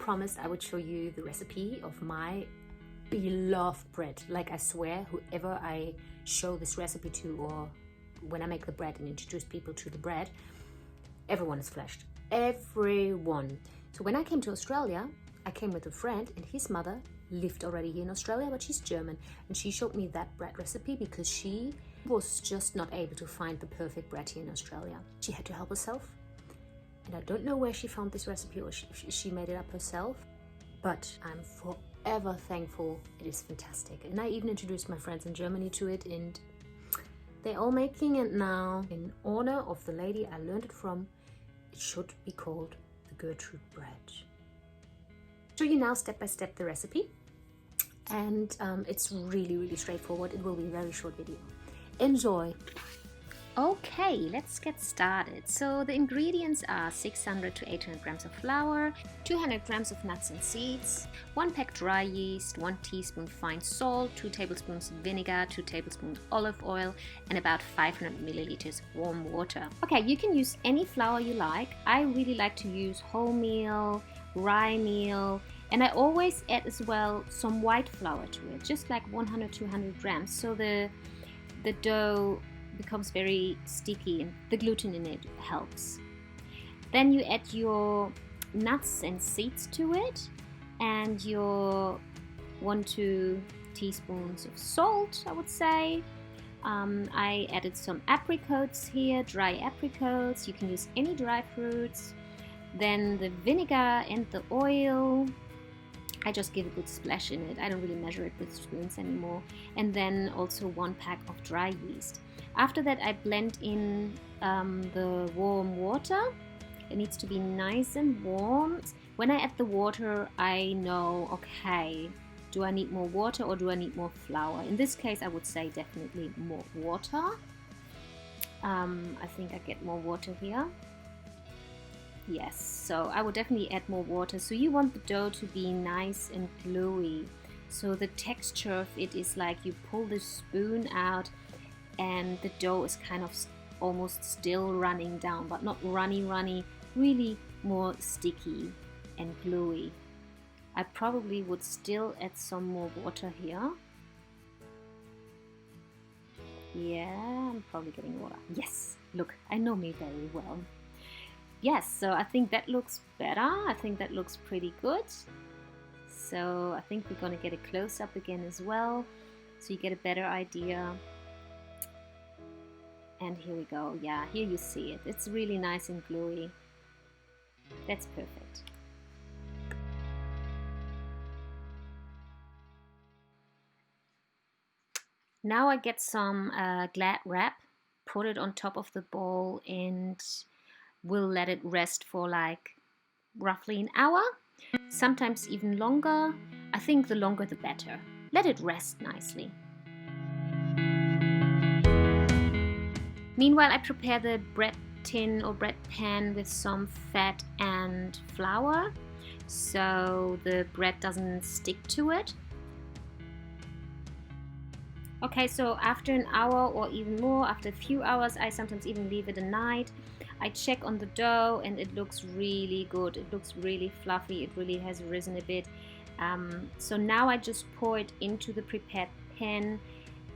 promised I would show you the recipe of my beloved bread. Like, I swear, whoever I show this recipe to, or when I make the bread and introduce people to the bread, everyone is flashed. Everyone. So when I came to Australia, I came with a friend, and his mother lived already here in Australia, but she's German, and she showed me that bread recipe because she was just not able to find the perfect bread here in Australia. She had to help herself, and I don't know where she found this recipe, or she made it up herself, but I'm forever thankful. It is fantastic. And I even introduced my friends in Germany to it, and they're all making it now. In honor of the lady I learned it from, it should be called the Gertrude bread. Show you now step by step the recipe, and it's really straightforward. It will be a very short video. Enjoy. Okay, let's get started. So the ingredients are 600 to 800 grams of flour, 200 grams of nuts and seeds, 1 pack dry yeast, 1 teaspoon fine salt, 2 tablespoons vinegar, 2 tablespoons olive oil, and about 500 milliliters warm water. Okay, you can use any flour you like. I really like to use wholemeal, rye meal, and I always add as well some white flour to it, just like 100-200 grams, so the dough becomes very sticky and the gluten in it helps. Then you add your nuts and seeds to it, and your 1-2 teaspoons of salt, I would say. I added some apricots here, dry apricots. You can use any dry fruits. Then the vinegar and the oil. I just give a good splash in it. I don't really measure it with spoons anymore. And then also 1 pack of dry yeast. After that, I blend in the warm water. It needs to be nice and warm. When I add the water, I know, okay, do I need more water or do I need more flour? In this case, I would say definitely more water. I think I get more water here. Yes, so I would definitely add more water. So you want the dough to be nice and gluey. So the texture of it is like you pull the spoon out and the dough is kind of almost still running down, but not runny, really more sticky and gluey. I probably would still add some more water here. Yeah, I'm probably getting water. Yes, look, I know me very well. Yes, so I think that looks better. I think that looks pretty good. So I think we're going to get a close-up again as well, so you get a better idea. And here we go. Yeah, here you see it. It's really nice and gluey. That's perfect. Now I get some Glad wrap, put it on top of the bowl, and we'll let it rest for like roughly an hour, sometimes even longer. I think the longer the better. Let it rest nicely. Meanwhile, I prepare the bread tin or bread pan with some fat and flour so the bread doesn't stick to it. Okay, so after an hour or even more, after a few hours, I sometimes even leave it a night. I check on the dough and it looks really good. It looks really fluffy. It really has risen a bit. So now I just pour it into the prepared pan,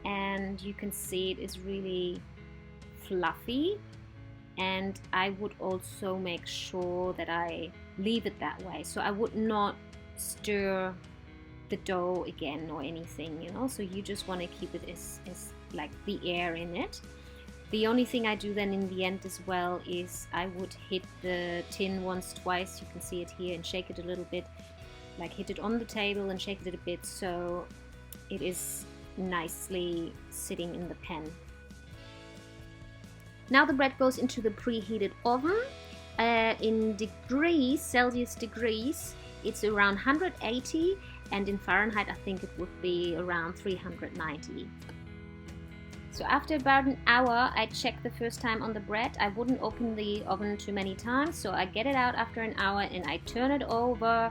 and you can see it is really fluffy. And I would also make sure that I leave it that way. So I would not stir the dough again or anything, you know. So you just want to keep it as like the air in it. The only thing I do then in the end as well is I would hit the tin once, twice, you can see it here, and shake it a little bit, like hit it on the table and shake it a bit so it is nicely sitting in the pan. Now the bread goes into the preheated oven. In degrees, Celsius degrees, it's around 180, and in Fahrenheit I think it would be around 390. So after about an hour, I check the first time on the bread. I wouldn't open the oven too many times, so I get it out after an hour and I turn it over,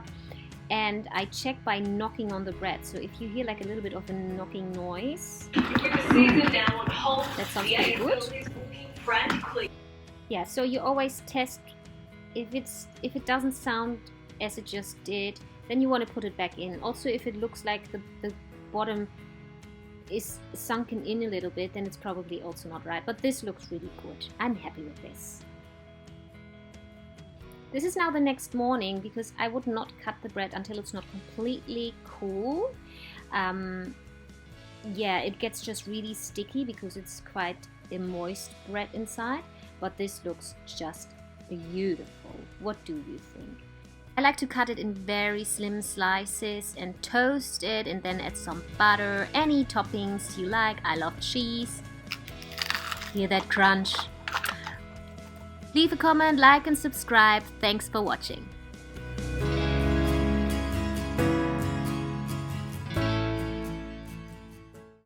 and I check by knocking on the bread. So if you hear like a little bit of a knocking noise, that sounds pretty good. Yeah, so you always test if it doesn't sound as it just did, then you want to put it back in. Also, if it looks like the bottom is sunken in a little bit, then it's probably also not right. But this looks really good. I'm happy with this. This is now the next morning, because I would not cut the bread until it's not completely cool. Yeah, it gets just really sticky because it's quite a moist bread inside, but this looks just beautiful. What do you think? I like to cut it in very slim slices and toast it, and then add some butter, any toppings you like. I love cheese. Hear that crunch? Leave a comment, like and subscribe. Thanks for watching.